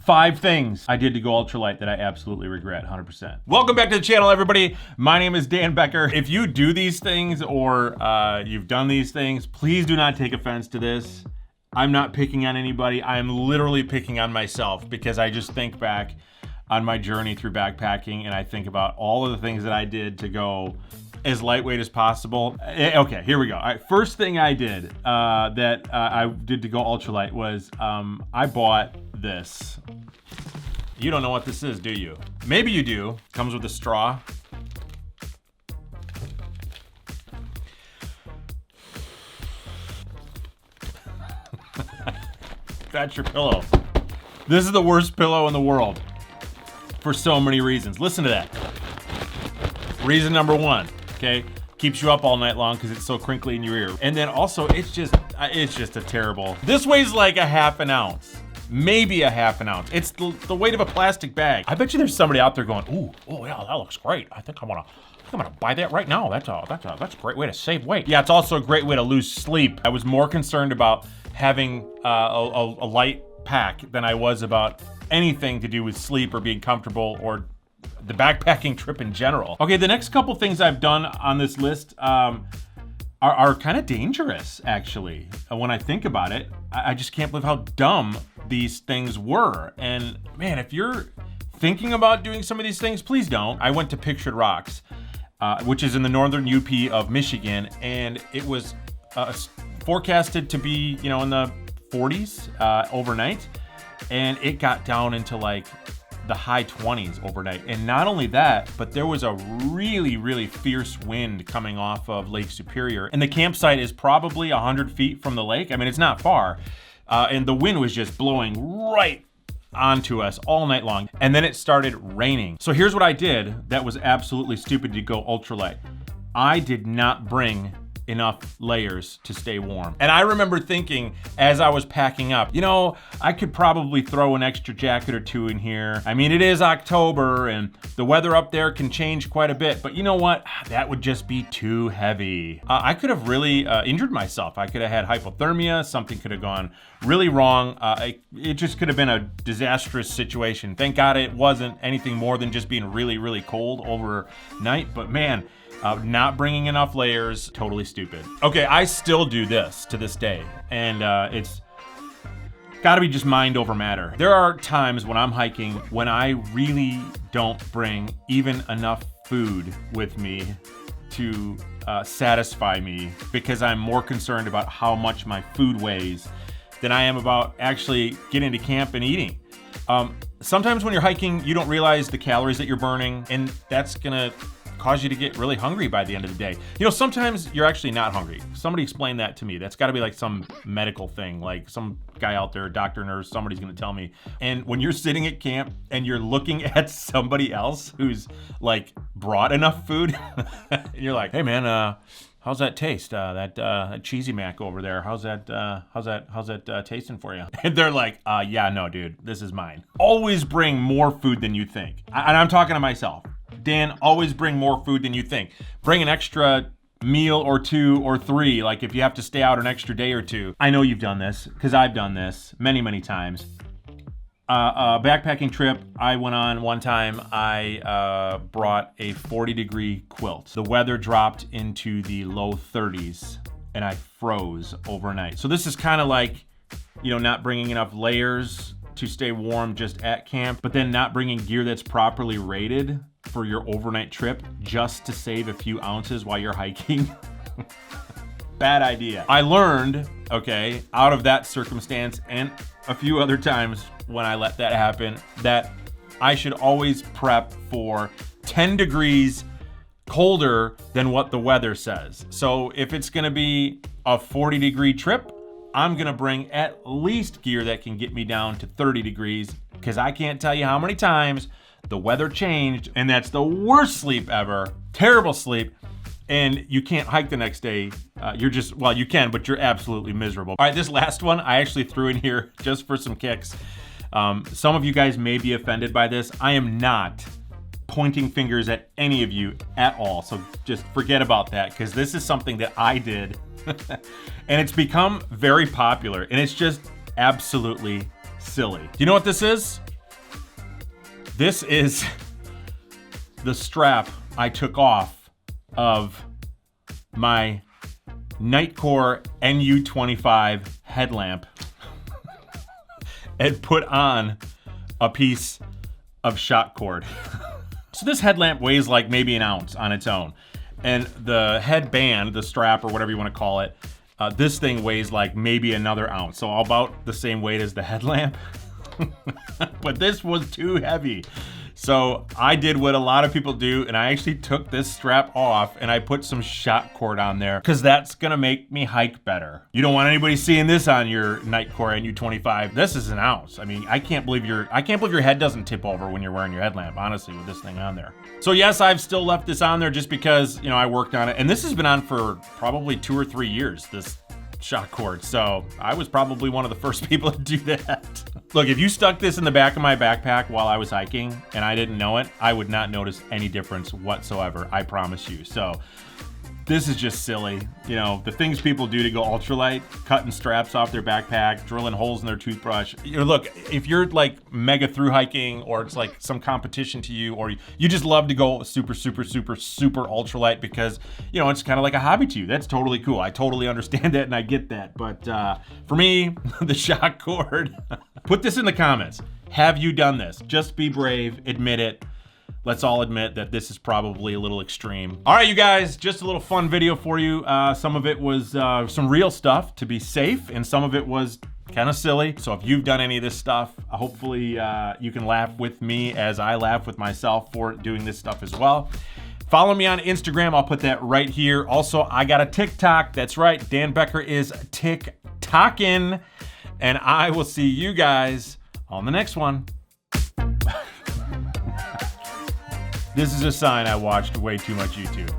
5 things I did to go ultralight that I absolutely regret 100%. Welcome back to the channel, everybody. My name is Dan Becker. If you do these things or you've done these things, please do not take offense to this. I'm not picking on anybody. I'm literally picking on myself because I just think back on my journey through backpacking and I think about all of the things that I did to go as lightweight as possible. Okay, here we go. All right, first thing I did that I did to go ultralight was I bought this. You don't know what this is, do you? Maybe you do. Comes with a straw. That's your pillow. This is the worst pillow in the world for so many reasons. Listen to that. Reason number 1, okay? Keeps you up all night long because it's so crinkly in your ear. And then also, it's just a terrible. This weighs like a half an ounce. Maybe a half an ounce. It's the weight of a plastic bag. I bet you there's somebody out there going, oh yeah, that looks great. I think I'm gonna buy that right now. That's a great way to save weight. Yeah, it's also a great way to lose sleep. I was more concerned about having a light pack than I was about anything to do with sleep or being comfortable or the backpacking trip in general. Okay, the next couple things I've done on this list are kind of dangerous, actually. When I think about it, I just can't believe how dumb these things were. And man, if you're thinking about doing some of these things, please don't. I went to Pictured Rocks, which is in the northern UP of Michigan, and it was forecasted to be, you know, in the 40s overnight, and it got down into like the high 20s overnight. And not only that, but there was a really, really fierce wind coming off of Lake Superior. And the campsite is probably 100 feet from the lake. I mean, it's not far. And the wind was just blowing right onto us all night long. And then it started raining. So here's what I did that was absolutely stupid to go ultralight. I did not bring enough layers to stay warm. And I remember thinking as I was packing up, you know, I could probably throw an extra jacket or 2 in here. I mean, it is October and the weather up there can change quite a bit, but you know what? That would just be too heavy. I could have really injured myself. I could have had hypothermia. Something could have gone really wrong. It just could have been a disastrous situation. Thank God it wasn't anything more than just being really, really cold overnight, but man, not bringing enough layers, totally stupid. Okay, I still do this to this day, and it's gotta be just mind over matter. There are times when I'm hiking when I really don't bring even enough food with me to satisfy me because I'm more concerned about how much my food weighs than I am about actually getting to camp and eating. Sometimes when you're hiking, you don't realize the calories that you're burning, and that's gonna cause you to get really hungry by the end of the day. You know, sometimes you're actually not hungry. Somebody explained that to me. That's gotta be like some medical thing, like some guy out there, doctor, nurse, somebody's gonna tell me. And when you're sitting at camp and you're looking at somebody else who's like brought enough food, and you're like, hey man, how's that taste? That cheesy mac over there. How's that tasting for you? And they're like, yeah, no, dude, this is mine. Always bring more food than you think. And I'm talking to myself. Dan, always bring more food than you think. Bring an extra meal or 2 or 3, like if you have to stay out an extra day or 2. I know you've done this, because I've done this many, many times. A backpacking trip I went on one time, I brought a 40-degree quilt. The weather dropped into the low 30s, and I froze overnight. So this is kind of like, you know, not bringing enough layers to stay warm just at camp, but then not bringing gear that's properly rated for your overnight trip just to save a few ounces while you're hiking. Bad idea. I learned, okay, out of that circumstance and a few other times when I let that happen, that I should always prep for 10 degrees colder than what the weather says. So if it's gonna be a 40-degree trip, I'm gonna bring at least gear that can get me down to 30 degrees, because I can't tell you how many times the weather changed, and that's the worst sleep ever. Terrible sleep, and you can't hike the next day. You're just, well, you can, but you're absolutely miserable. All right, this last one I actually threw in here just for some kicks. Some of you guys may be offended by this. I am not pointing fingers at any of you at all, so just forget about that, because this is something that I did, and it's become very popular, and it's just absolutely silly. Do you know what this is? This is the strap I took off of my Nitecore NU25 headlamp and put on a piece of shock cord. So this headlamp weighs like maybe an ounce on its own. And the headband, the strap or whatever you want to call it, this thing weighs like maybe another ounce. So about the same weight as the headlamp. But this was too heavy. So I did what a lot of people do, and I actually took this strap off and I put some shock cord on there because that's gonna make me hike better. You don't want anybody seeing this on your Nitecore NU25. This is an ounce. I mean, I can't believe your head doesn't tip over when you're wearing your headlamp, honestly, with this thing on there. So yes, I've still left this on there just because, you know, I worked on it, and this has been on for probably 2 or 3 years, this shock cord. So I was probably one of the first people to do that. Look, if you stuck this in the back of my backpack while I was hiking and I didn't know it, I would not notice any difference whatsoever, I promise you. So this is just silly. You know, the things people do to go ultralight, cutting straps off their backpack, drilling holes in their toothbrush. You know, look, if you're like mega through hiking, or it's like some competition to you, or you just love to go super, super, super, super ultralight because, you know, it's kind of like a hobby to you. That's totally cool. I totally understand that and I get that. But for me, the shock cord, put this in the comments. Have you done this? Just be brave, admit it. Let's all admit that this is probably a little extreme. All right, you guys, just a little fun video for you. Some of it was some real stuff to be safe, and some of it was kind of silly. So if you've done any of this stuff, hopefully you can laugh with me as I laugh with myself for doing this stuff as well. Follow me on Instagram. I'll put that right here. Also, I got a TikTok. That's right. Dan Becker is TikToking. And I will see you guys on the next one. This is a sign I watched way too much YouTube.